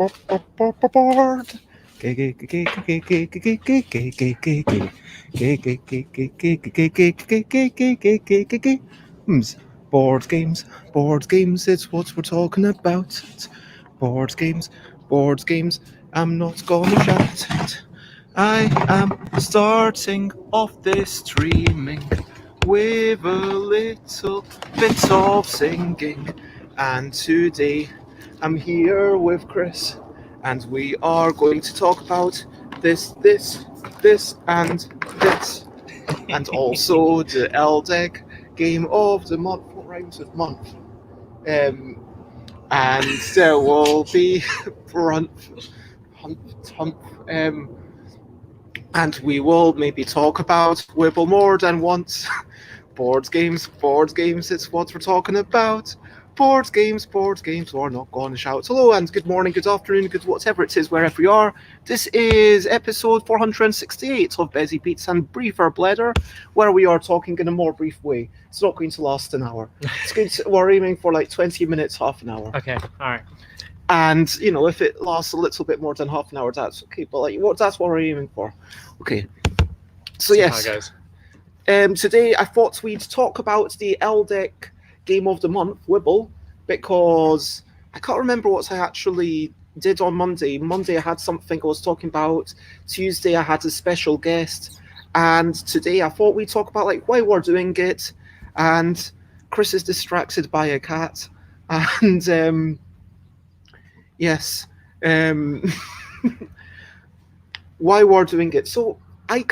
Board games, board games, it's what we're talking about. Board games, board games, I'm not gonna shout it. I am starting off this streaming with a little bit of singing. And today I'm here with Chris, and we are going to talk about this, and this, and also the LDEC game of the month. What rhymes with month? And there will be hump, and we will maybe talk about Wibbell more than once. Board games, it's what we're talking about. Board games, we're not going to shout. Hello and good morning, good afternoon, good whatever it is, wherever you are. This is episode 468 of Bez and Blethering, where we are talking in a more brief way. It's not going to last an hour. It's going to, we're aiming for like 20 minutes, half an hour. Okay, alright. And, you know, if it lasts a little bit more than half an hour, that's okay. But like, that's what we're aiming for. Okay. So yes. How it goes. Today I thought we'd talk about the LDEC game of the month, Wibbell, because I can't remember what I actually did on Monday. Monday I had something I was talking about. Tuesday I had a special guest. And today I thought we'd talk about like why we're doing it. And Chris is distracted by a cat. And yes. Why we're doing it. So I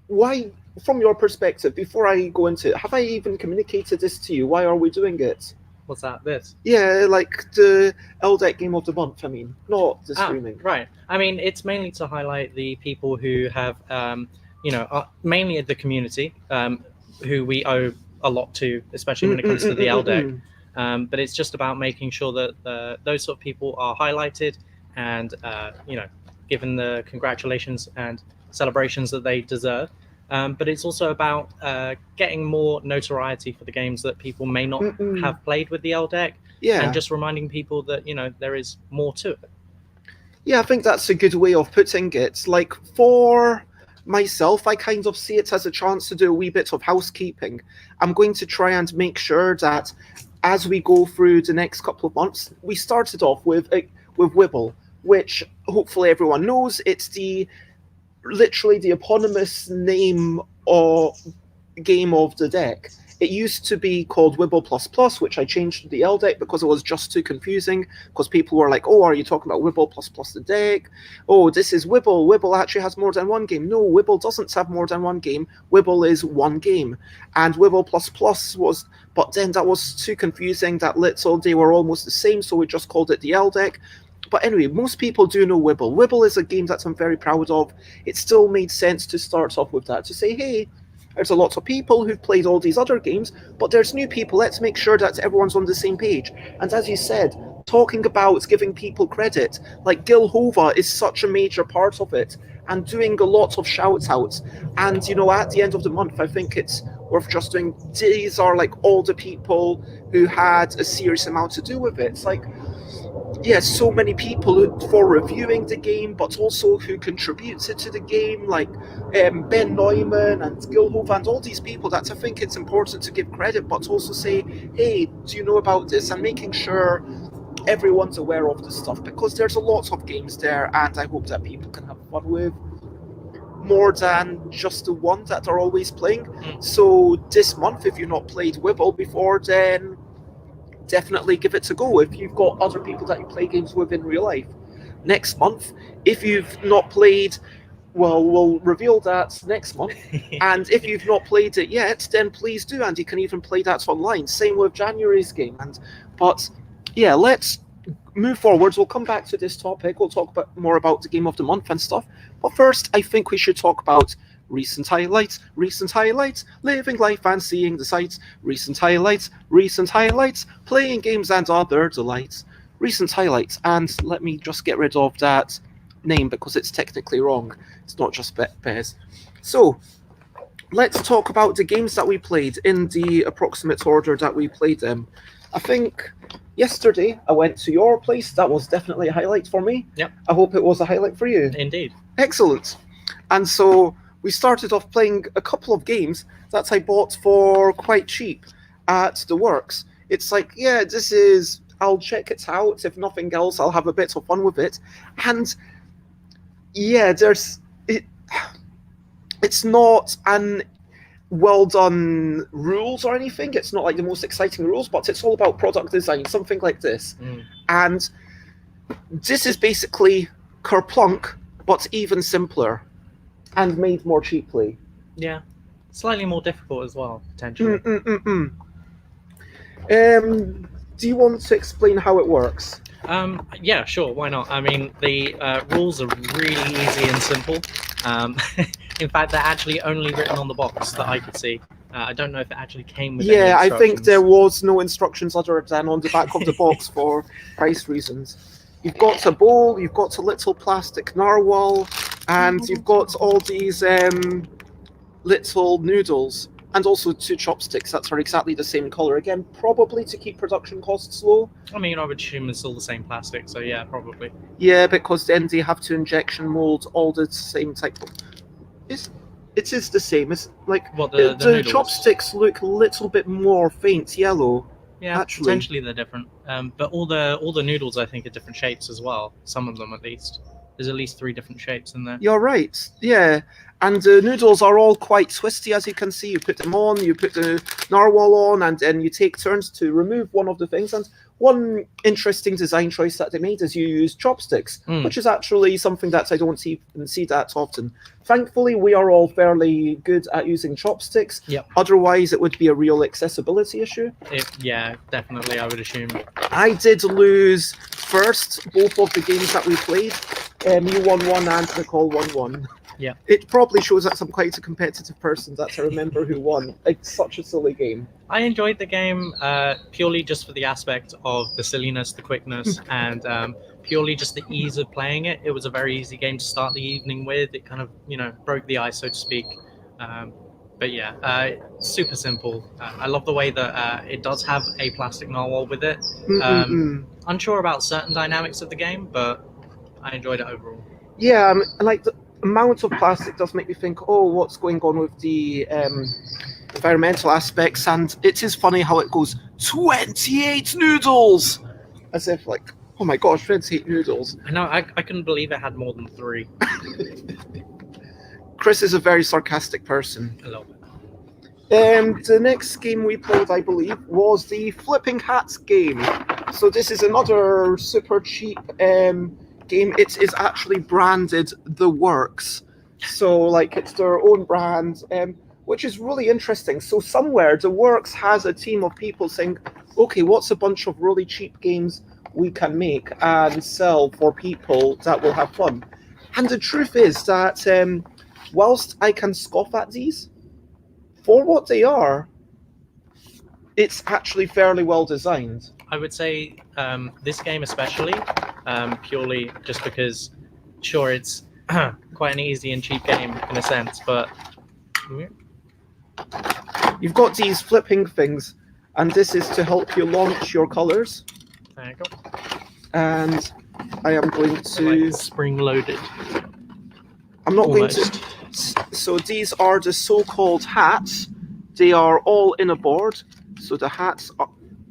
why, from your perspective, before I go into it, have I even communicated this to you? Why are we doing it? What's that? This? Yeah, like the LDEC game of the month, I mean, not the streaming. Right. I mean, it's mainly to highlight the people who have, mainly the community, who we owe a lot to, especially when it comes to the LDEC. But it's just about making sure that those sort of people are highlighted and, given the congratulations and celebrations that they deserve. But it's also about getting more notoriety for the games that people may not have played with the LDEC. Yeah. And just reminding people that, there is more to it. Yeah, I think that's a good way of putting it. Like, for myself, I kind of see it as a chance to do a wee bit of housekeeping. I'm going to try and make sure that as we go through the next couple of months, we started off with Wibbell, which hopefully everyone knows. It's literally the eponymous name or game of the deck. It used to be called Wibbell Plus Plus, which I changed to the L deck because it was just too confusing, because people were like, oh, are you talking about Wibbell Plus Plus the deck? Oh, this is Wibbell. Wibbell actually has more than one game. No, Wibbell doesn't have more than one game. Wibbell is one game. And Wibbell Plus Plus was, but then that was too confusing, that little, they were almost the same, so we just called it the L deck. But anyway, most people do know Wibbell. Wibbell is a game that I'm very proud of. It still made sense to start off with that, to say, hey, there's a lot of people who've played all these other games, but there's new people. Let's make sure that everyone's on the same page. And as you said, talking about giving people credit, like Gil Hova is such a major part of it, and doing a lot of shout-outs. And, at the end of the month, I think it's worth just doing, these are like all the people who had a serious amount to do with it. It's like, yes, so many people for reviewing the game, but also who contributed to the game, like Ben Neumann and Gilhove and all these people that I think it's important to give credit, but also say, hey, do you know about this? And making sure everyone's aware of this stuff, because there's a lot of games there, and I hope that people can have fun with more than just the one that are always playing. So this month, if you've not played Wibbell before, then definitely give it a go if you've got other people that you play games with in real life. Next month, if you've not played, well, we'll reveal that next month. And if you've not played it yet, then please do, and you can even play that online. Same with January's game. But yeah, let's move forwards. We'll come back to this topic. We'll talk more about the game of the month and stuff. But first, I think we should talk about recent highlights, living life and seeing the sights, recent highlights, playing games and other delights, recent highlights. And let me just get rid of that name because it's technically wrong. It's not just Bez. So let's talk about the games that we played in the approximate order that we played them. I think yesterday I went to your place. That was definitely a highlight for me. Yep. I hope it was a highlight for you. Indeed. Excellent. And so we started off playing a couple of games that I bought for quite cheap at the works. It's like, yeah, I'll check it out. If nothing else, I'll have a bit of fun with it. And yeah, it's not an well done rules or anything. It's not like the most exciting rules, but it's all about product design, something like this. And this is basically Kerplunk, but even simpler and made more cheaply. Yeah, slightly more difficult as well, potentially. Do you want to explain how it works? Yeah, sure. Why not? I mean, the rules are really easy and simple. In fact, they're actually only written on the box that I could see. I don't know if it actually came with any I think instructions. there was no instructions other than on the back of the box for price reasons. You've got a bowl, you've got a little plastic narwhal, and you've got all these little noodles, and also 2 chopsticks that are exactly the same color. Again, probably to keep production costs low. I mean, I would assume it's all the same plastic, so yeah, probably. Yeah, because then they have to injection mold all the same type of... It is the same. It's like What, the noodles? chopsticks look a little bit more faint yellow. Yeah, actually. Potentially they're different. But all the noodles, I think, are different shapes as well. Some of them, at least. There's at least 3 different shapes in there. You're right. Yeah, and the noodles are all quite twisty, as you can see. You put them on, you put the narwhal on, and then you take turns to remove one of the things. And one interesting design choice that they made is you use chopsticks, which is actually something that I don't see that often. Thankfully, we are all fairly good at using chopsticks. Yep. Otherwise, it would be a real accessibility issue. Yeah, definitely, I would assume. I did lose first both of the games that we played. You won one and Nicole won one. Yeah. It probably shows that I'm quite a competitive person that I remember who won. It's such a silly game. I enjoyed the game purely just for the aspect of the silliness, the quickness, and purely just the ease of playing it. It was a very easy game to start the evening with. It kind of, broke the ice, so to speak. But yeah, super simple. I love the way that it does have a plastic narwhal with it. Unsure about certain dynamics of the game, but I enjoyed it overall. Yeah, like the amount of plastic does make me think, oh, what's going on with the environmental aspects? And it is funny how it goes, 28 noodles! As if like, oh my gosh, 28 noodles. I know, I couldn't believe it had more than 3. Chris is a very sarcastic person. A little bit. The next game we played, I believe, was the Flipping Hats game. So this is another super cheap game. It is actually branded The Works. So like it's their own brand, which is really interesting. So somewhere The Works has a team of people saying, okay, what's a bunch of really cheap games we can make and sell for people that will have fun? And the truth is that whilst I can scoff at these, for what they are, it's actually fairly well designed. I would say this game especially, purely just because, sure, it's quite an easy and cheap game in a sense, but... You've got these flipping things, and this is to help you launch your colours. There you go. And I am going to... Like spring-loaded. I'm not Almost. going to... So these are the so-called hats. They are all in a board. So the hats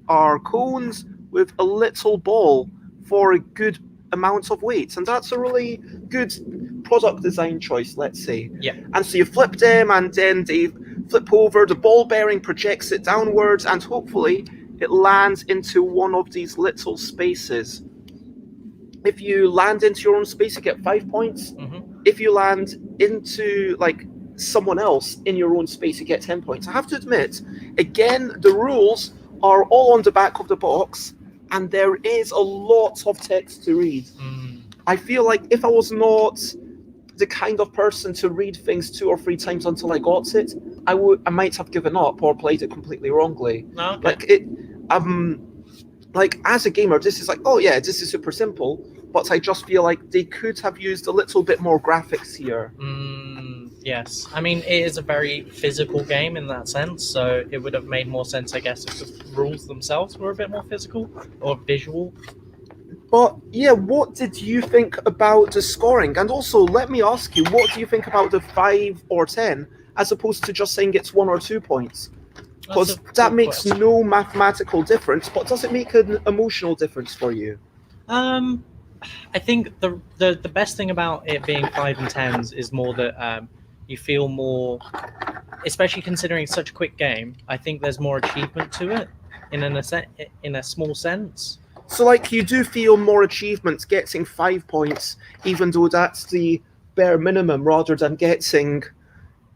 are cones with a little ball for a good amount of weight. And that's a really good product design choice, let's say. Yeah. And so you flip them, and then they flip over. The ball bearing projects it downwards, and hopefully it lands into one of these little spaces. If you land into your own space, you get 5 points. If you land into like someone else in your own space, you get 10 points. I have to admit, again, the rules are all on the back of the box, and there is a lot of text to read. I feel like if I was not the kind of person to read things 2 or 3 times until I got it, I might have given up or played it completely wrongly. Okay. Like as a gamer, this is like, oh yeah, this is super simple, but I just feel like they could have used a little bit more graphics here. Yes, I mean it is a very physical game in that sense, so it would have made more sense, I guess, if the rules themselves were a bit more physical or visual. But yeah, what did you think about the scoring? And also, let me ask you, what do you think about the 5 or 10, as opposed to just saying it's 1 or 2 points? Because that makes no mathematical difference, but does it make an emotional difference for you? I think the best thing about it being 5 and 10s is more that you feel more, especially considering such a quick game. I think there's more achievement to it in a small sense. So, like, you do feel more achievements getting 5 points, even though that's the bare minimum, rather than getting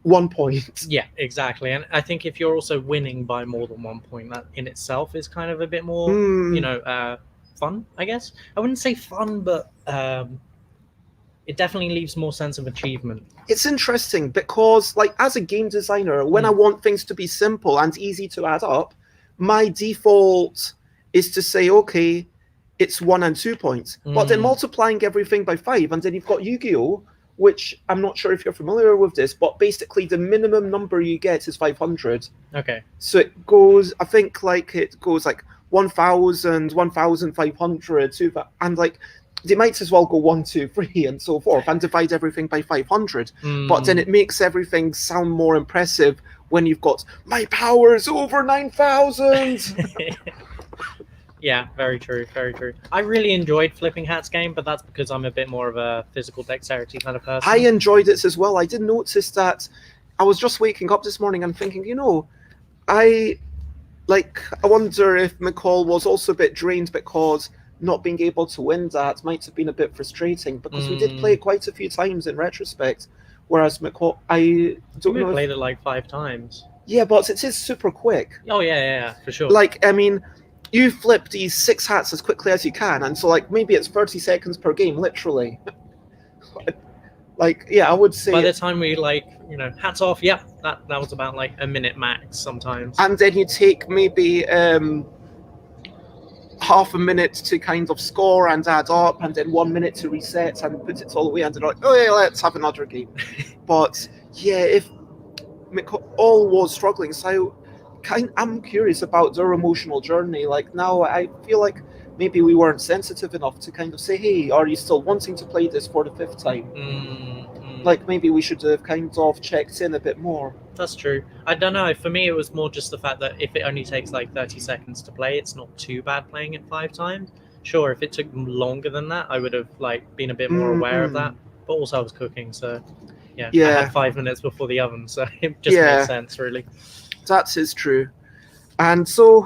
1 point. Yeah, exactly. And I think if you're also winning by more than 1 point, that in itself is kind of a bit more, fun, I guess. I wouldn't say fun, but it definitely leaves more sense of achievement. It's interesting because, like, as a game designer, when I want things to be simple and easy to add up, my default is to say, okay, it's 1 and 2 points. But then multiplying everything by 5, and then you've got Yu-Gi-Oh!, which I'm not sure if you're familiar with this, but basically the minimum number you get is 500. Okay. So it goes, I think, like, it goes like 1,000, 1,500, and like, they might as well go 1, 2, 3, and so forth, and divide everything by 500. But then it makes everything sound more impressive when you've got, my power is over 9,000! Yeah, very true, very true. I really enjoyed Flipping Hats game, but that's because I'm a bit more of a physical dexterity kind of person. I enjoyed it as well. I did notice that I was just waking up this morning and thinking, I wonder if McCall was also a bit drained because not being able to win that might have been a bit frustrating, because we did play it quite a few times in retrospect, whereas McCall, I don't know. We played it like 5 times. Yeah, but it is super quick. Oh, yeah, for sure. Like, I mean, you flip these 6 hats as quickly as you can, and so, like, maybe it's 30 seconds per game, literally. Like, yeah, I would say... By the time we, hats off, that was about, like, a minute max sometimes. And then you take maybe half a minute to kind of score and add up, and then 1 minute to reset and put it all away, and then like, oh yeah, let's have another game. But, yeah, if McCall was struggling, so I'm curious about their emotional journey. Like, now I feel like maybe we weren't sensitive enough to kind of say, hey, are you still wanting to play this for the 5th time? Like, maybe we should have kind of checked in a bit more. That's true. I don't know. For me, it was more just the fact that if it only takes like 30 seconds to play, it's not too bad playing it 5 times. Sure, if it took longer than that, I would have been a bit more aware of that. But also I was cooking, so yeah. I had 5 minutes before the oven, so it just makes sense, really. That is true. And so,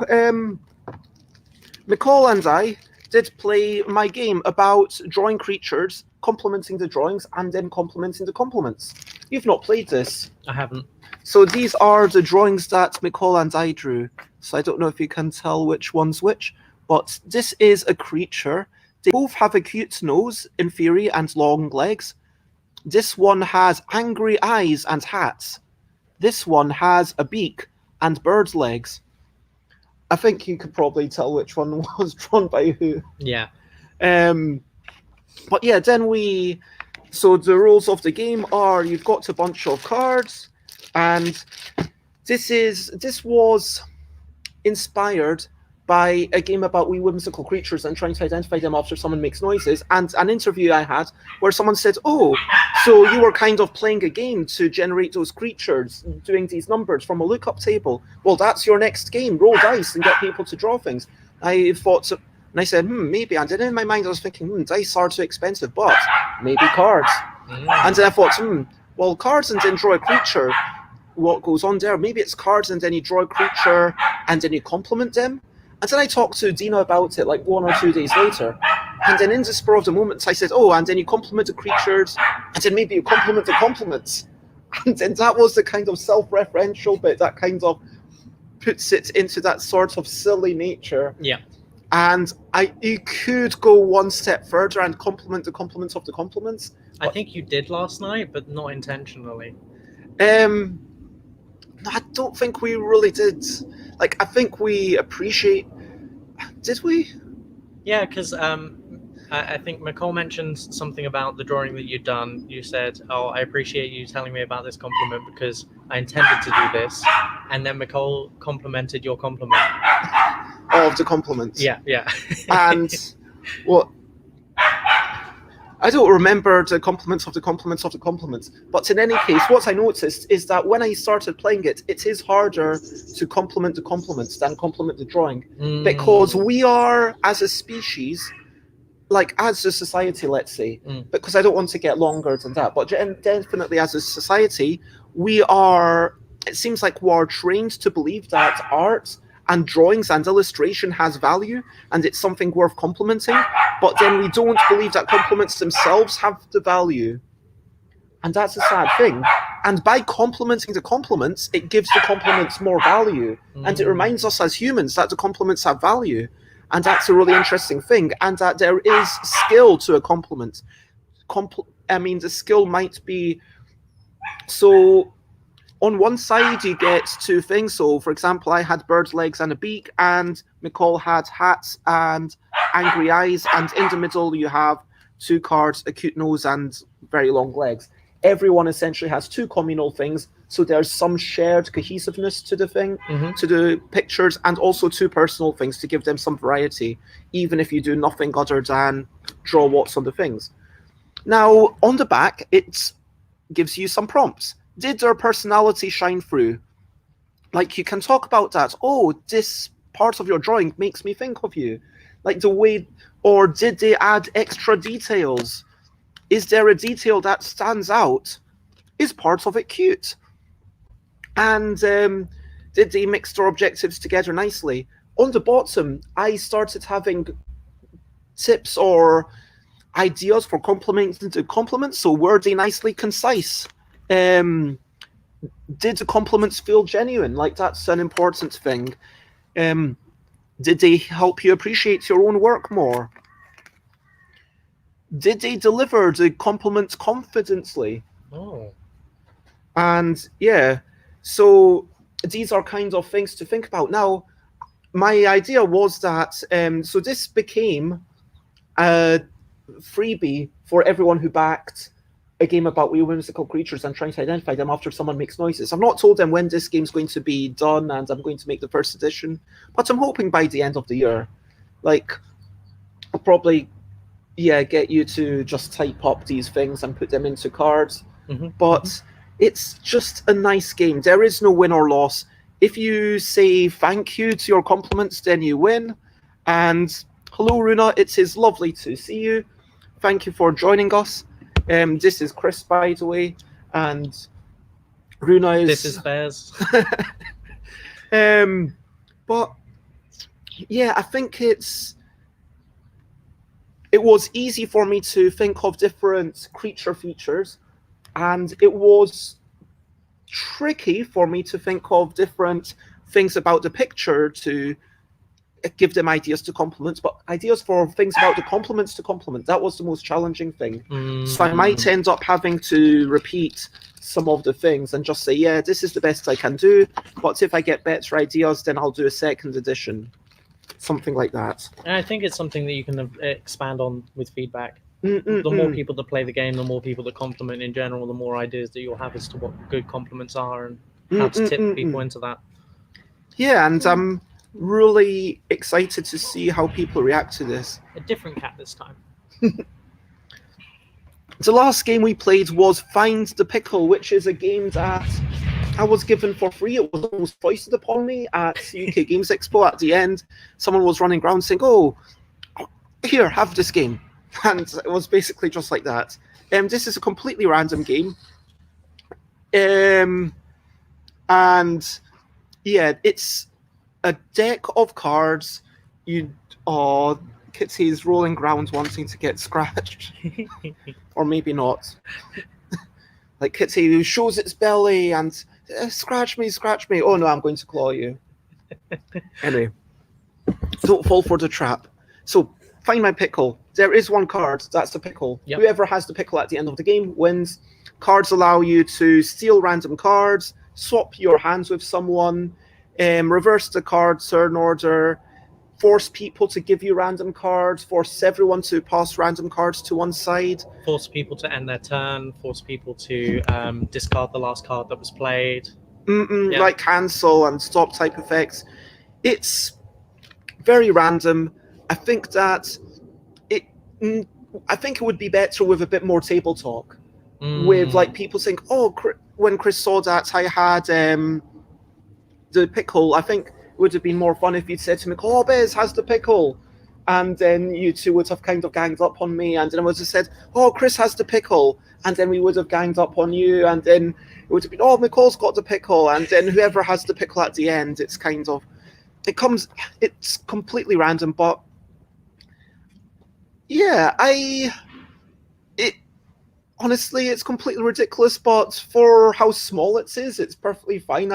McCall and I did play my game about drawing creatures, complementing the drawings, and then complementing the complements. You've not played this. I haven't. So these are the drawings that McCall and I drew. So I don't know if you can tell which one's which, but this is a creature. They both have a cute nose, in theory, and long legs. This one has angry eyes and hats. This one has a beak and bird legs. I think you could probably tell which one was drawn by who. Yeah. But yeah, then so the rules of the game are you've got a bunch of cards, and this was inspired by a game about wee whimsical creatures and trying to identify them after someone makes noises, and an interview I had where someone said, oh, so you were kind of playing a game to generate those creatures, doing these numbers from a lookup table. Well, that's your next game. Roll dice and get people to draw things. I thought, and I said, maybe. And then in my mind I was thinking, dice are too expensive, but maybe cards. And then I thought, well, cards and then draw a creature. What goes on there? Maybe it's cards and then you draw a creature and then you complement them. And then I talked to Dina about it like 1 or 2 days later. And then in the spur of the moment, I said, oh, and then you complement the creatures, and then maybe you complement the complements. And then that was the kind of self-referential bit that kind of puts it into that sort of silly nature. Yeah. And you could go one step further and complement the complements of the complements. I think you did last night, but not intentionally. I don't think we really did. Like, I think we appreciate... Did we? Yeah, because I think McCall mentioned something about the drawing that you'd done. You said, "Oh, I appreciate you telling me about this compliment because I intended to do this," and then McCall complimented your compliment. All of the compliments. Yeah. And what? I don't remember the compliments of the compliments of the compliments, but in any case, what I noticed is that when I started playing it, it is harder to compliment the compliments than compliment the drawing, because we are, as a species, like as a society, let's say, because I don't want to get longer than that, but definitely as a society, we are, it seems like we are trained to believe that art and drawings and illustration has value and it's something worth complimenting, but then we don't believe that compliments themselves have the value. And that's a sad thing. And by complimenting the compliments, it gives the compliments more value. And it reminds us as humans that the compliments have value. And that's a really interesting thing. And that there is skill to a compliment. The skill might be... So on one side, you get two things. So, for example, I had bird legs and a beak, and McCall had hats and angry eyes. And in the middle, you have two cards, a cute nose and very long legs. Everyone essentially has two communal things. So there's some shared cohesiveness to the thing, to the pictures, and also two personal things to give them some variety, even if you do nothing other than draw what's on the things. Now, on the back, it gives you some prompts. Did their personality shine through? Like, you can talk about that. Oh, this part of your drawing makes me think of you. Like the way, or did they add extra details? Is there a detail that stands out? Is part of it cute? And did they mix their objectives together nicely? On the bottom, I started having tips or ideas for complimenting the compliments. So were they nicely concise? Did the compliments feel genuine? Like, that's an important thing. Did they help you appreciate your own work more? Did they deliver the compliments confidently? Oh. And yeah, so these are kind of things to think about. Now, my idea was that, so this became a freebie for everyone who backed a game about wee whimsical creatures and trying to identify them after someone makes noises. I've not told them when this game's going to be done, and I'm going to make the first edition, but I'm hoping by the end of the year. Like, I'll probably, get you to just type up these things and put them into cards. But it's just a nice game. There is no win or loss. If you say thank you to your compliments, then you win. And hello, Runa. It is lovely to see you. Thank you for joining us. This is Krys, by the way, and Runa is... This is Bez. But yeah, I think it was easy for me to think of different creature features, and it was tricky for me to think of different things about the picture to give them ideas to compliments, but ideas for things about the compliments to compliment, that was the most challenging thing. So I might end up having to repeat some of the things and just say, yeah, this is the best I can do, but if I get better ideas, then I'll do a second edition. Something like that. And I think it's something that you can expand on with feedback. The more people that play the game, the more people that compliment in general, the more ideas that you'll have as to what good compliments are and how to tip people into that. Yeah, and I'm really excited to see how people react to this. A different cat this time. The last game we played was Find the Pickle, which is a game that I was given for free. It was almost foisted upon me at UK Games Expo. At the end, someone was running around saying, oh, here, have this game. And it was basically just like that. This is a completely random game. And yeah, it's a deck of cards. Kitty's rolling around wanting to get scratched. Or maybe not. Like Kitty who shows its belly and scratch me. Oh no, I'm going to claw you. Anyway, don't fall for the trap. So, find my pickle. There is one card, that's the pickle. Yep. Whoever has the pickle at the end of the game wins. Cards allow you to steal random cards, swap your hands with someone, reverse the card turn order. force people to give you random cards, force everyone to pass random cards to one side. Force people to end their turn, force people to discard the last card that was played. Yeah. Like cancel and stop type effects. It's very random. I think that I think it would be better with a bit more table talk. With like people saying, oh, when Krys saw that I had the pickle, I think it would have been more fun if you'd said to me, oh, Bez has the pickle. And then you two would have kind of ganged up on me, and then I would have said, oh, Krys has the pickle. And then we would have ganged up on you, and then it would have been, oh, Nicole's got the pickle. And then whoever has the pickle at the end, it's completely random. But yeah, honestly, it's completely ridiculous, but for how small it is, it's perfectly fine.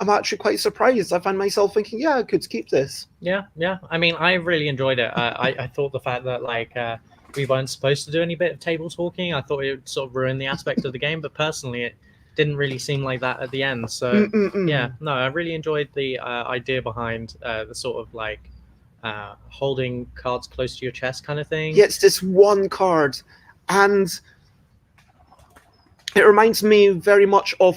I'm actually quite surprised. I find myself thinking, yeah, I could keep this. Yeah. I mean, I really enjoyed it. I thought the fact that we weren't supposed to do any bit of table talking, I thought it would sort of ruin the aspect of the game. But personally, it didn't really seem like that at the end. So yeah, no, I really enjoyed the idea behind the sort of holding cards close to your chest kind of thing. Yeah, it's this one card, and it reminds me very much of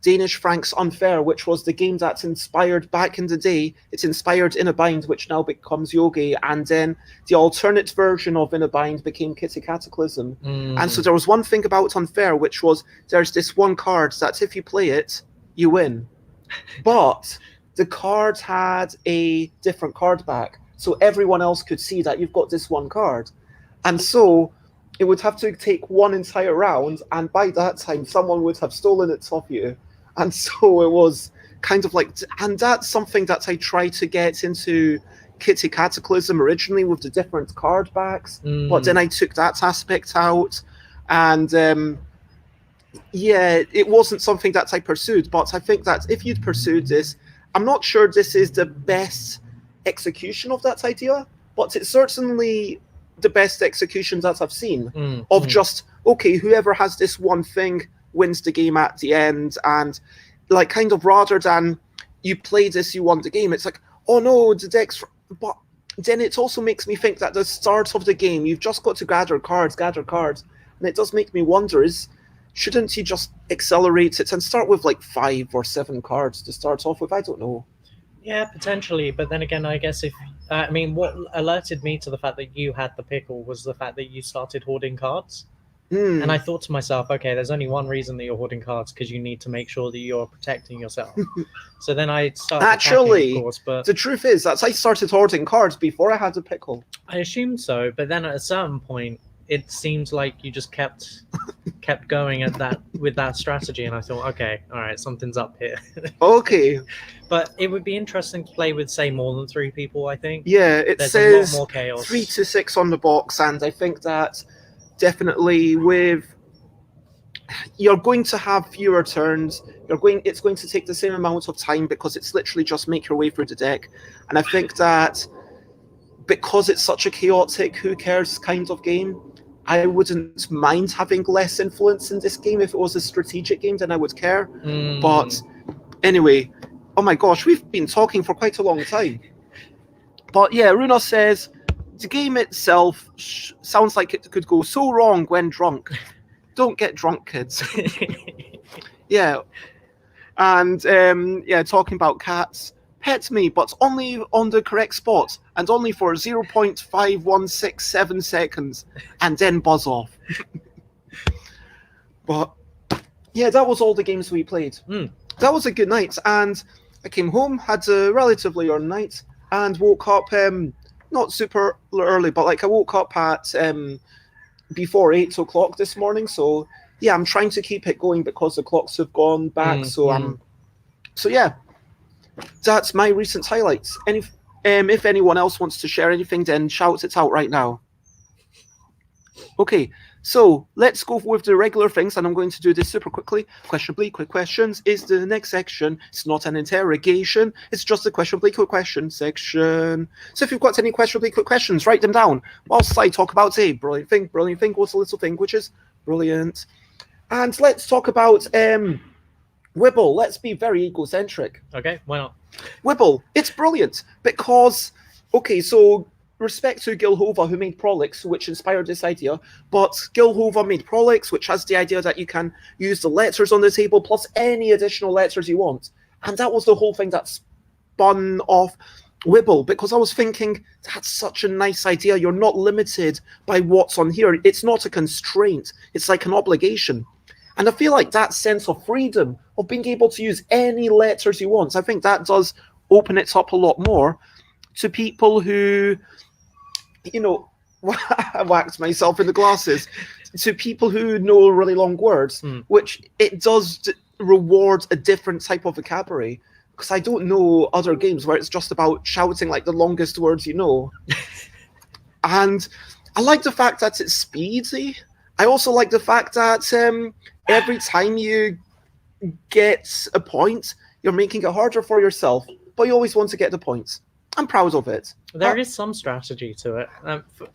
Danish Frank's Unfair, which was the game that's inspired back in the day. It's inspired In a Bind, which now becomes Yogi, and then the alternate version of In a Bind became Kitty Cataclysm. And so there was one thing about Unfair, which was there's this one card that if you play it, you win. But the card had a different card back, so everyone else could see that you've got this one card. And so it would have to take one entire round, and by that time, someone would have stolen it off you. And so it was kind of like, and that's something that I tried to get into Kitty Cataclysm originally with the different card backs, but then I took that aspect out, and yeah, it wasn't something that I pursued. But I think that if you'd pursued this, I'm not sure this is the best execution of that idea, but it's certainly the best execution that I've seen of just, okay, whoever has this one thing wins the game at the end, and like kind of rather than you play this, you won the game, it's like, oh no, the deck's, but then it also makes me think that the start of the game, you've just got to gather cards, and it does make me wonder, shouldn't you just accelerate it and start with like 5 or 7 cards to start off with? I don't know. Yeah, potentially, but then again, I guess what alerted me to the fact that you had the pickle was the fact that you started hoarding cards. And I thought to myself, okay, there's only one reason that you're hoarding cards, because you need to make sure that you're protecting yourself. So then I started actually, of course, but the truth is that I started hoarding cards before I had the pickle. I assumed so, but then at a certain point, it seemed like you just kept going at that with that strategy, and I thought, okay, all right, something's up here. Okay. But it would be interesting to play with, say, more than 3 people, I think. Yeah, There's says a lot more chaos. 3 to 6 on the box, and I think that definitely you're going to have fewer turns. It's going to take the same amount of time, because it's literally just make your way through the deck. And I think that because it's such a chaotic, who cares kind of game, I wouldn't mind having less influence in this game. If it was a strategic game, then I would care. But anyway, oh my gosh, we've been talking for quite a long time. But yeah, Runa says, the game itself sounds like it could go so wrong when drunk. Don't get drunk, kids. Yeah. And yeah, talking about cats. Pet me, but only on the correct spot, and only for 0.5167 seconds, and then buzz off. But yeah, that was all the games we played. That was a good night, and I came home, had a relatively early night, and woke up not super early, but like I woke up at before 8 o'clock this morning. So yeah, I'm trying to keep it going because the clocks have gone back. So yeah, that's my recent highlights. If anyone else wants to share anything, then shout it out right now. Okay, so let's go with the regular things, and I'm going to do this super quickly. Questionably quick questions is the next section. It's not an interrogation, it's just a questionably quick question section. So if you've got any questionably quick questions, write them down whilst I talk about a brilliant thing, what's a little thing, which is brilliant. And let's talk about Wibbell. Let's be very egocentric. Okay, why not? Wibbell, it's brilliant because, okay, so respect to Gil Hova who made Prolix, which inspired this idea, but Gil Hova made Prolix, which has the idea that you can use the letters on the table plus any additional letters you want. And that was the whole thing that spun off Wibbell, because I was thinking, that's such a nice idea. You're not limited by what's on here. It's not a constraint. It's like an obligation. And I feel like that sense of freedom, of being able to use any letters you want, I think that does open it up a lot more to people who, you know, I whacked myself in the glasses, to people who know really long words, which it does reward a different type of vocabulary. Because I don't know other games where it's just about shouting like the longest words you know. And I like the fact that it's speedy. I also like the fact that every time you get a point, you're making it harder for yourself, but you always want to get the points. I'm proud of it. There is some strategy to it.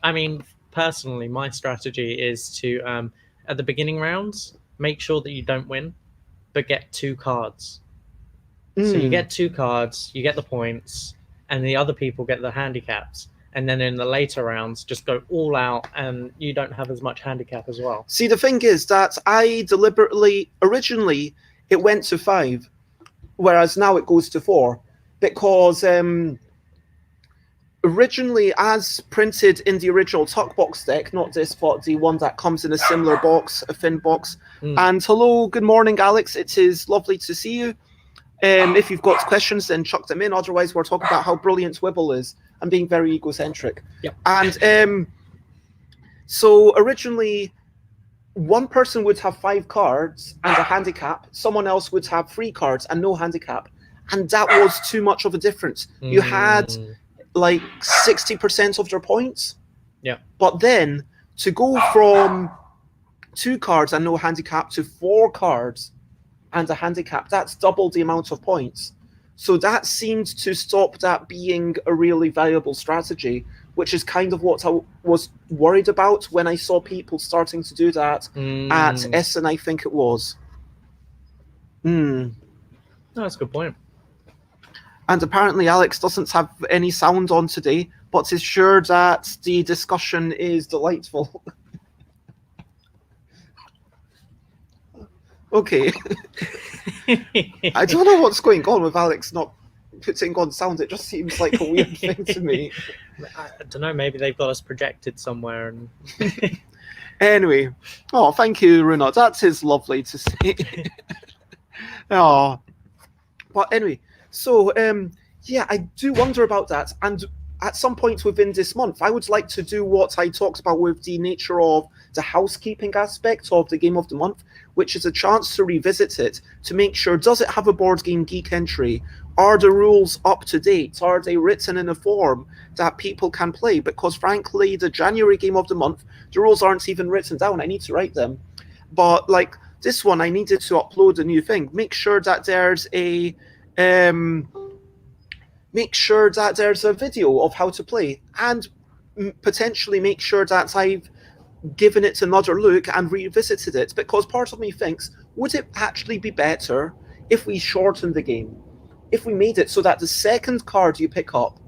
I mean, personally, my strategy is to, at the beginning rounds, make sure that you don't win, but get 2 cards. So you get 2 cards, you get the points, and the other people get the handicaps. And then in the later rounds, just go all out, and you don't have as much handicap as well. See, the thing is that I deliberately, originally, it went to 5, whereas now it goes to 4, because originally, as printed in the original Tuck Box deck, not this, but the one that comes in a similar box, a thin box. And hello, good morning, Alex. It is lovely to see you. If you've got questions, then chuck them in. Otherwise, we're talking about how brilliant Wibbell is and being very egocentric. Yep. And so originally, one person would have 5 cards and a handicap. Someone else would have 3 cards and no handicap. And that was too much of a difference. You had like 60% of their points. Yeah. But then to go from 2 cards and no handicap to 4 cards and a handicap, that's double the amount of points. So that seemed to stop that being a really valuable strategy, which is kind of what I was worried about when I saw people starting to do that at Essen, I think it was. No, that's a good point. And apparently Alex doesn't have any sound on today, but is sure that the discussion is delightful. Okay. I don't know what's going on with Alex not putting on sound. It just seems like a weird thing to me. I don't know, maybe they've got us projected somewhere. And Anyway. Oh, thank you, Runa. That is lovely to see. Oh. But anyway, so, yeah, I do wonder about that. And at some point within this month, I would like to do what I talked about with the nature of the housekeeping aspect of the Game of the Month, which is a chance to revisit it, to make sure, does it have a Board Game Geek entry? Are the rules up to date? Are they written in a form that people can play? Because frankly, the January Game of the Month, the rules aren't even written down. I need to write them. But like this one, I needed to upload a new thing. Make sure that there's a video of how to play, and potentially make sure that I've given it another look and revisited it, because part of me thinks, would it actually be better if we shortened the game? If we made it so that the second card you pick up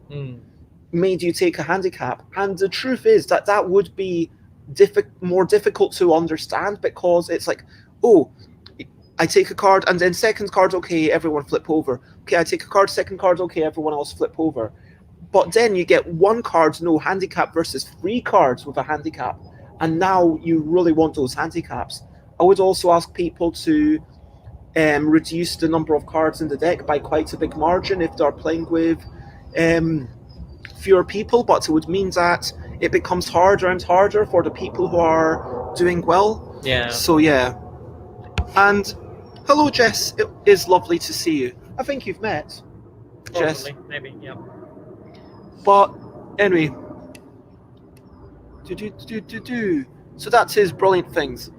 made you take a handicap? And the truth is that that would be more difficult to understand, because it's like, oh, I take a card, and then second card, okay, everyone flip over. Okay, I take a card, second card, okay, everyone else flip over. But then you get 1 card, no handicap, versus 3 cards with a handicap. And now you really want those handicaps. I would also ask people to reduce the number of cards in the deck by quite a big margin if they're playing with fewer people, but it would mean that it becomes harder and harder for the people who are doing well. Yeah. So yeah. And hello, Jess. It is lovely to see you. I think you've met. Probably, Jess. maybe, yeah. But anyway. So that's his brilliant things.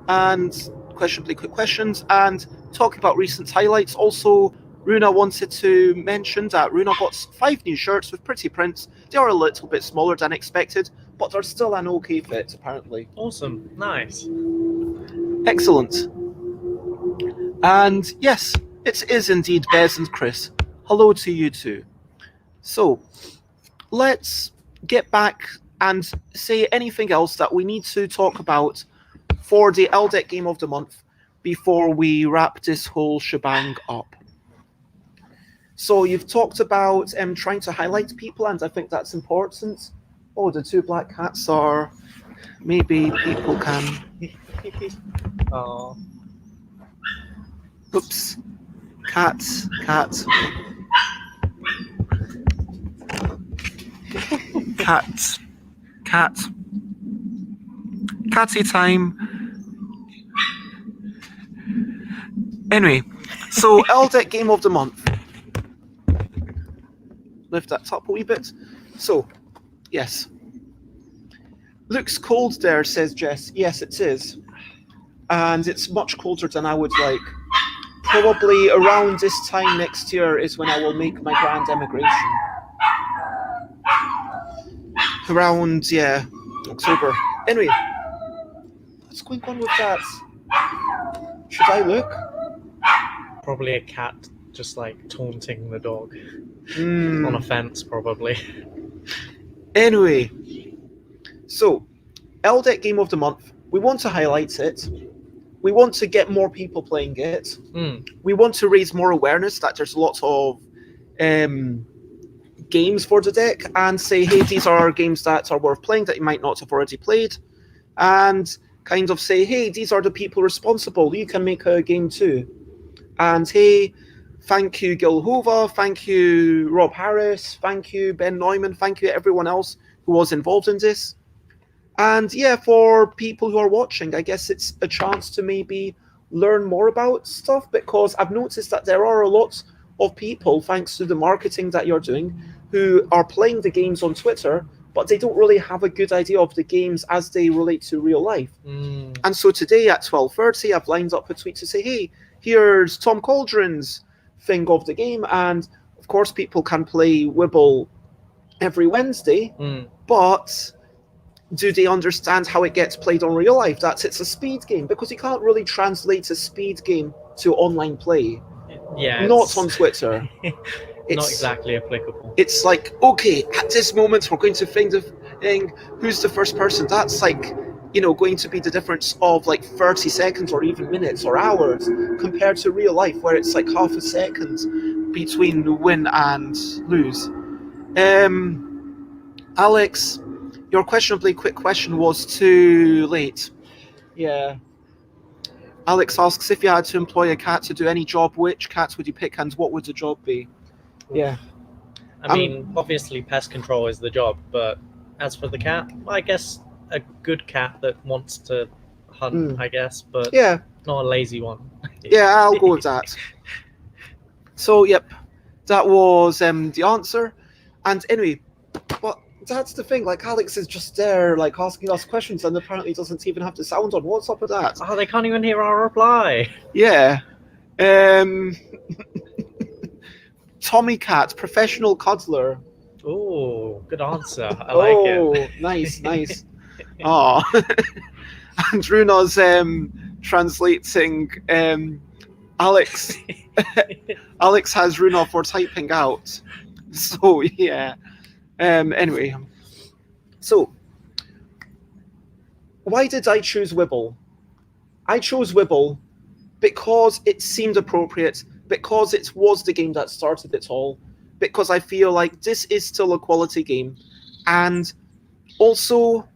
And questionably quick questions. And talking about recent highlights, also Runa wanted to mention that Runa got 5 new shirts with pretty prints. They are a little bit smaller than expected, but they're still an okay fit, apparently. Awesome. Nice. Excellent. And yes, it is indeed Bez and Krys. hello to you too. So, let's get back and say anything else that we need to talk about for the LDEC Game of the Month before we wrap this whole shebang up. So you've talked about trying to highlight people, and I think that's important. Oh, the two black cats are... Maybe people can... Oh. Oops. Cat. Cat. Catty time. Anyway, so LDEC Game of the Month. Lift that up a wee bit. So, yes. Looks cold there, says Jess. Yes, it is. And it's much colder than I would like. Probably around this time next year is when I will make my grand emigration. Around, yeah, October. Anyway, what's going on with that? Should I look? Probably a cat just like taunting the dog on a fence, probably. Anyway, so LDEC Game of the Month. We want to highlight it. We want to get more people playing it. We want to raise more awareness that there's lots of games for the deck, and say, hey, these are games that are worth playing that you might not have already played, and kind of say, hey, these are the people responsible. You can make a game too. And hey, thank you, Gil Hova. Thank you, Rob Harris. Thank you, Ben Neumann. Thank you, everyone else who was involved in this. And yeah, for people who are watching, I guess it's a chance to maybe learn more about stuff, because I've noticed that there are a lot of people, thanks to the marketing that you're doing, who are playing the games on Twitter, but they don't really have a good idea of the games as they relate to real life. And so today at 12:30, I've lined up a tweet to say, hey, here's Tom Cauldron's thing of the game, and of course people can play Wibbell every Wednesday, but do they understand how it gets played on real life? That it's a speed game, because you can't really translate a speed game to online play. Yeah, not on Twitter. Not exactly applicable. It's like, okay, at this moment we're going to think of who's the first person. That's like, going to be the difference of like 30 seconds or even minutes or hours, compared to real life where it's like half a second between win and lose. Alex, your questionably quick question was too late. Yeah. Alex asks, if you had to employ a cat to do any job, which cat would you pick and what would the job be? Yeah. I mean, obviously pest control is the job, but as for the cat, I guess a good cat that wants to hunt, I guess, but yeah, not a lazy one. Yeah, I'll go with that. So, yep, that was the answer. And anyway, but that's the thing, like, Alex is just there, like, asking us questions and apparently doesn't even have the sound on. What's up with that? Oh, they can't even hear our reply. Yeah. Tommy Cat, professional cuddler. Oh, good answer. I like it. Oh, nice. Oh. And Runa's translating Alex. Alex has Runa for typing out. So, yeah. Anyway. So, why did I choose Wibbell? I chose Wibbell because it seemed appropriate, because it was the game that started it all, because I feel like this is still a quality game, and also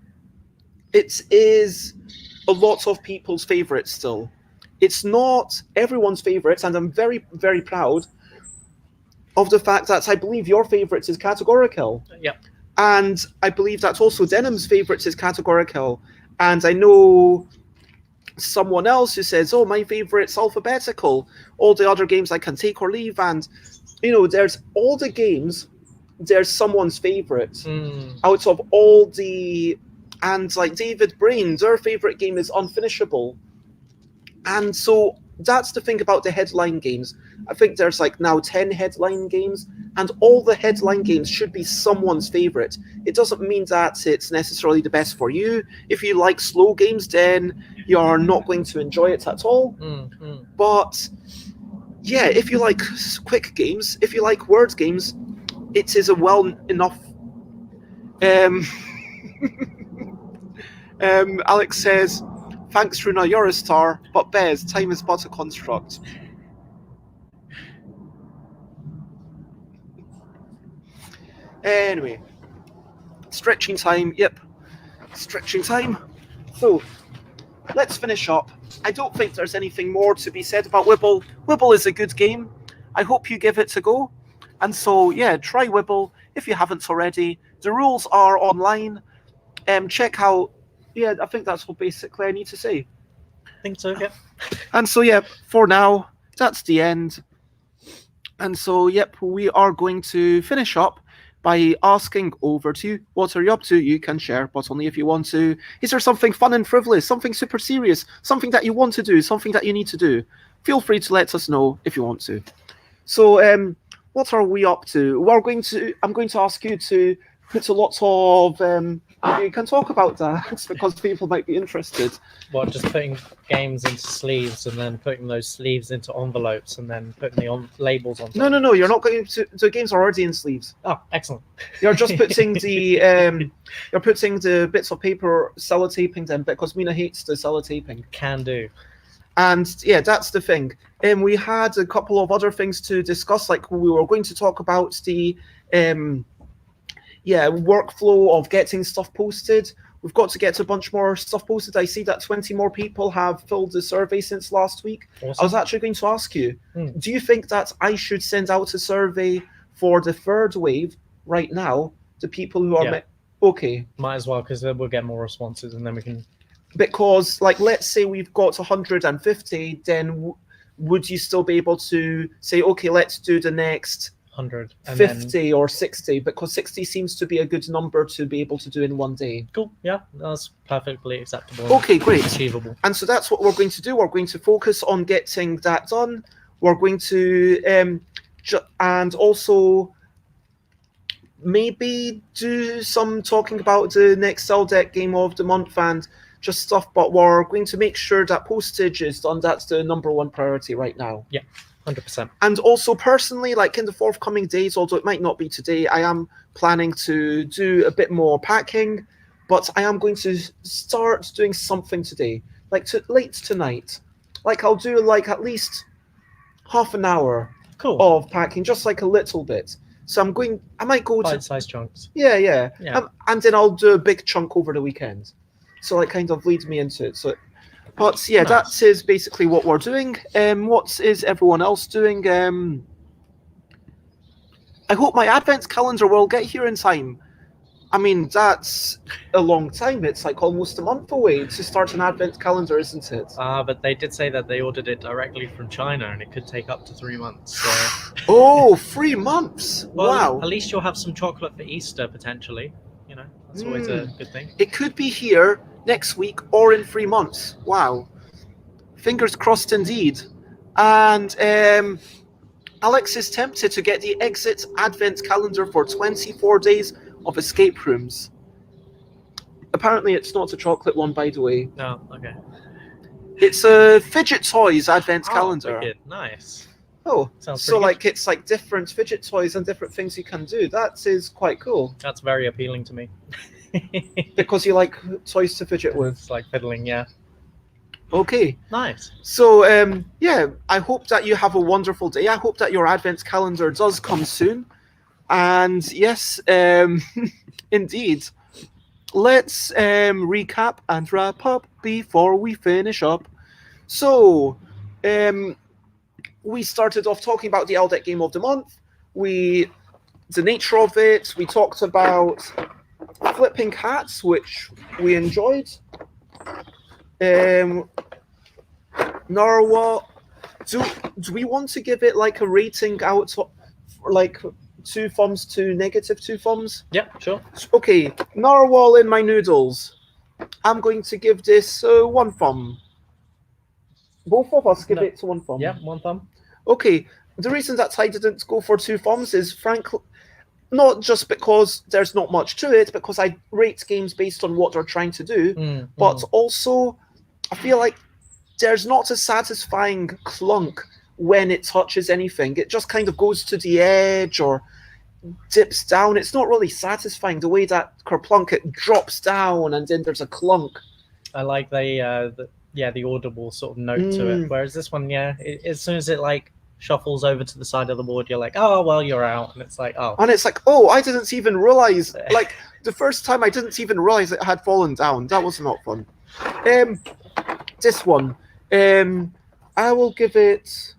it is a lot of people's favourite still. It's not everyone's favourite, and I'm very, very proud of the fact that I believe your favourite is Categorical. Yep. And I believe that also Denham's favourite is Categorical. And I know someone else who says, oh, my favourite's Alphabetical. All the other games I can take or leave. And, there's all the games, there's someone's favourite. Out of all the... And, like, David Brain, their favourite game is Unfinishable. And so that's the thing about the headline games. I think there's, like, now 10 headline games, and all the headline games should be someone's favourite. It doesn't mean that it's necessarily the best for you. If you like slow games, then you're not going to enjoy it at all. But yeah, if you like quick games, if you like word games, it is a well enough. Alex says, "Thanks, Runa, you're a star, but Bez, time is but a construct." Anyway, stretching time. Yep, stretching time. So, let's finish up. I don't think there's anything more to be said about Wibbell. Wibbell is a good game. I hope you give it a go. And so, yeah, try Wibbell if you haven't already. The rules are online. Check out. Yeah, I think that's what basically I need to say. I think so, yeah. And so, yeah, for now, that's the end. And so, yep, we are going to finish up by asking over to you, what are you up to? You can share, but only if you want to. Is there something fun and frivolous, something super serious, something that you want to do, something that you need to do? Feel free to let us know if you want to. So, what are we up to? I'm going to ask you to put a lot of. You can talk about that because people might be interested. Well, just putting games into sleeves and then putting those sleeves into envelopes and then putting the labels on top. No. You're not going to. The games are already in sleeves. Oh, excellent. You're just putting the you're putting the bits of paper sellotaping them because Mina hates the sellotaping. Can do. And yeah, that's the thing. We had a couple of other things to discuss, like we were going to talk about the workflow of getting stuff posted. We've got to get a bunch more stuff posted. I see that 20 more people have filled the survey since last week. Awesome. I was actually going to ask you, do you think that I should send out a survey for the third wave right now? The people who are... Okay. Might as well, because we'll get more responses and then we can... Because, like, let's say we've got 150, then would you still be able to say, okay, let's do the next 100 and 50 or 60? Because 60 seems to be a good number to be able to do in one day. Cool. Yeah, that's perfectly acceptable. Okay, great. Achievable. And so that's what we're going to do. We're going to focus on getting that done. We're going to and also maybe do some talking about the next cell deck game of the month and just stuff, but we're going to make sure that postage is done. That's the number one priority right now. Yeah, 100%. And also personally, like in the forthcoming days, although it might not be today, I am planning to do a bit more packing, but I am going to start doing something today, like late tonight. Like I'll do like at least half an hour of packing, just like a little bit. So I might go to bite-sized chunks. Yeah. And then I'll do a big chunk over the weekend. So it kind of leads me into it. So, but yeah, nice. That is basically what we're doing. What is everyone else doing? I hope my advent calendar will get here in time. I mean, that's a long time. It's like almost a month away to start an advent calendar, isn't it? But they did say that they ordered it directly from China and it could take up to 3 months. So. Oh, 3 months! Well, wow. At least you'll have some chocolate for Easter, potentially. You know, that's always a good thing. It could be here next week or in 3 months. Wow. Fingers crossed indeed. And Alex is tempted to get the Exit Advent Calendar for 24 days of escape rooms. Apparently it's not a chocolate one, by the way. No, okay. It's a fidget toys Advent Calendar. Wicked. Nice. Oh, sounds so like good. It's like different fidget toys and different things you can do. That is quite cool. That's very appealing to me. Because you like toys to fidget with. It's like fiddling, yeah. Okay. Nice. So, yeah, I hope that you have a wonderful day. I hope that your Advent calendar does come soon. And yes, indeed. Let's recap and wrap up before we finish up. So, we started off talking about the ELL deck game of the month. The nature of it. We talked about flipping hats, which we enjoyed. Narwhal, do we want to give it like a rating out, like 2 thumbs to -2 thumbs? Yeah, sure. Okay, Narwhal in my noodles. I'm going to give this 1 thumb. Both of us give it 1 thumb. Yeah, 1 thumb. Okay, the reason that I didn't go for 2 thumbs is, frankly, not just because there's not much to it, because I rate games based on what they're trying to do, but also I feel like there's not a satisfying clunk when it touches anything. It just kind of goes to the edge or dips down. It's not really satisfying the way that Kerplunk, it drops down and then there's a clunk. I like the audible sort of note to it. Whereas this one, as soon as it like shuffles over to the side of the board, you're like, oh well, you're out, and it's like, oh, and it's like, oh, I didn't even realize. Like the first time, I didn't even realize it had fallen down. That was not fun. This one, I will give it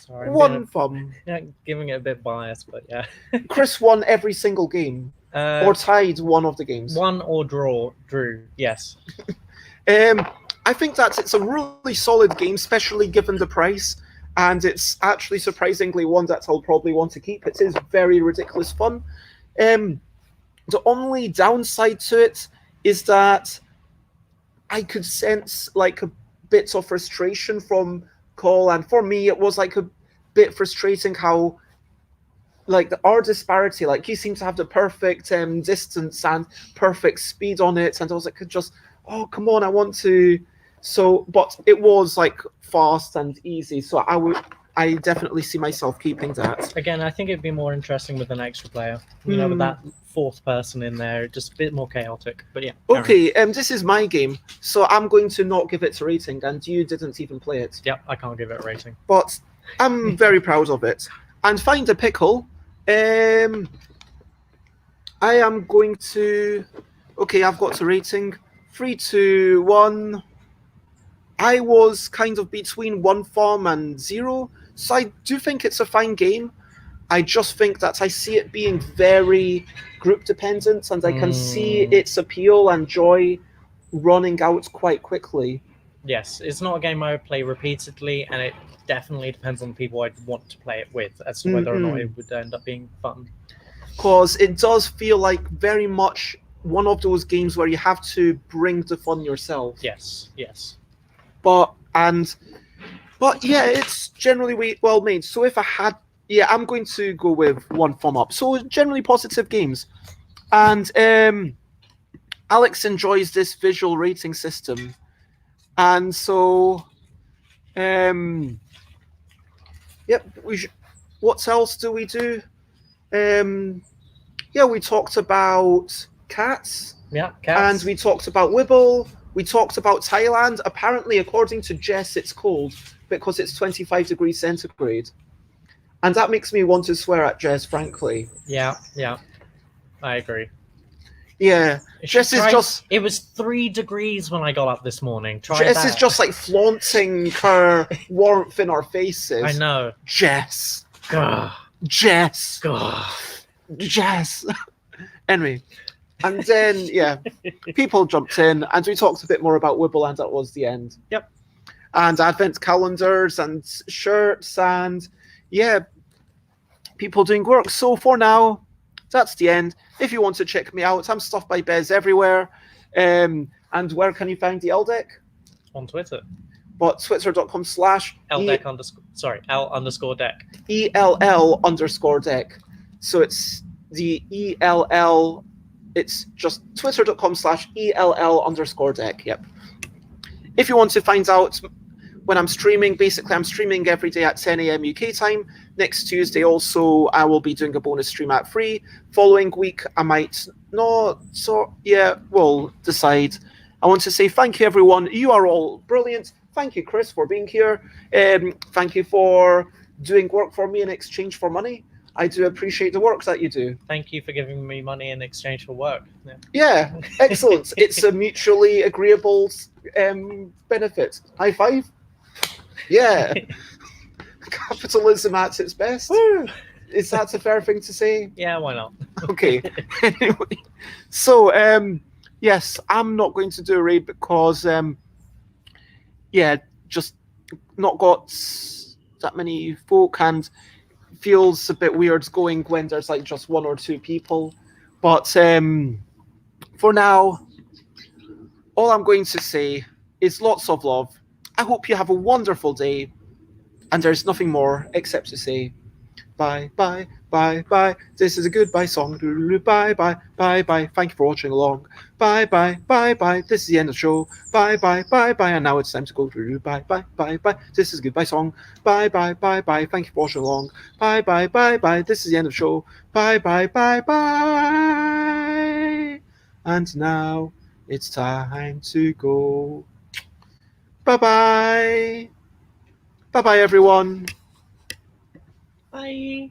one thumb. Yeah, giving it a bit biased, but yeah. Krys won every single game, or tied one of the games. Won or drew. Yes. I think that it's a really solid game, especially given the price, and it's actually surprisingly one that I'll probably want to keep. It is very ridiculous fun. The only downside to it is that I could sense like a bit of frustration from Cole, and for me it was like a bit frustrating how like our disparity, like you seem to have the perfect distance and perfect speed on it, and I was like, just, oh come on, I want to. So, but it was like fast and easy, so I definitely see myself keeping that. Again, I think it'd be more interesting with an extra player, you know, with that fourth person in there, just a bit more chaotic. But yeah. Okay, this is my game, so I'm going to not give it a rating, and you didn't even play it. Yep, I can't give it a rating. But I'm very proud of it. And Find a Pickle, I am going to. Okay, I've got a rating. 3, 2, 1. I was kind of between 1 thumb and 0, so I do think it's a fine game. I just think that I see it being very group dependent, and I can see its appeal and joy running out quite quickly. Yes, it's not a game I would play repeatedly, and it definitely depends on the people I'd want to play it with as to whether or not it would end up being fun. Because it does feel like very much one of those games where you have to bring the fun yourself. Yes, yes. But yeah, it's generally well made. So if I had, I'm going to go with 1 thumb up. So generally positive games, and Alex enjoys this visual rating system, and so yep. What else do we do? We talked about cats. Yeah, cats. And we talked about Wibbell. We talked about Thailand. Apparently, according to Jess, it's cold because it's 25 degrees centigrade. And that makes me want to swear at Jess, frankly. Yeah, I agree. Yeah, Jess is just... It was 3 degrees when I got up this morning. Jess is just like flaunting her warmth in our faces. I know. Jess. Ugh. Jess. Ugh. Jess. Anyway. And then, people jumped in, and we talked a bit more about Wibbell, and that was the end. Yep. And advent calendars and shirts, and people doing work. So for now, that's the end. If you want to check me out, I'm Stuff by Bez everywhere. And where can you find the ELL deck? On Twitter. But twitter.com/ L_deck. ELL_deck. So it's the ELL. It's just twitter.com/ELL_deck. Yep. If you want to find out when I'm streaming, basically I'm streaming every day at 10 a.m. UK time. Next Tuesday also, I will be doing a bonus stream at 3. Following week, I might not. So, we'll decide. I want to say thank you, everyone. You are all brilliant. Thank you, Krys, for being here. Thank you for doing work for me in exchange for money. I do appreciate the work that you do. Thank you for giving me money in exchange for work. Yeah, excellent. It's a mutually agreeable benefit. High five. Yeah. Capitalism at its best. Woo! Is that a fair thing to say? Yeah, why not? Okay. Anyway, so yes, I'm not going to do a raid because just not got that many folk, and feels a bit weird going when there's like just 1 or 2 people. But for now, all I'm going to say is lots of love. I hope you have a wonderful day, and there's nothing more except to say bye, bye, Bye bye. This is a goodbye song. Bye bye. Bye bye. Thank you for watching along. Bye bye. Bye bye. This is the end of the show. Bye bye. Bye bye. And now it's time to go through. Bye bye. Bye bye. This is a goodbye song. Bye bye. Bye bye. Thank you for watching along. Bye bye. Bye bye. This is the end of the show. Bye bye. Bye bye. And now it's time to go. Bye bye. Bye bye, everyone. Bye.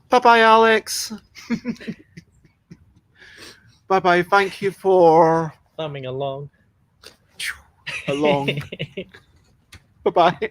Bye bye, Alex. Bye bye. Thank you for Thumbing along. bye bye.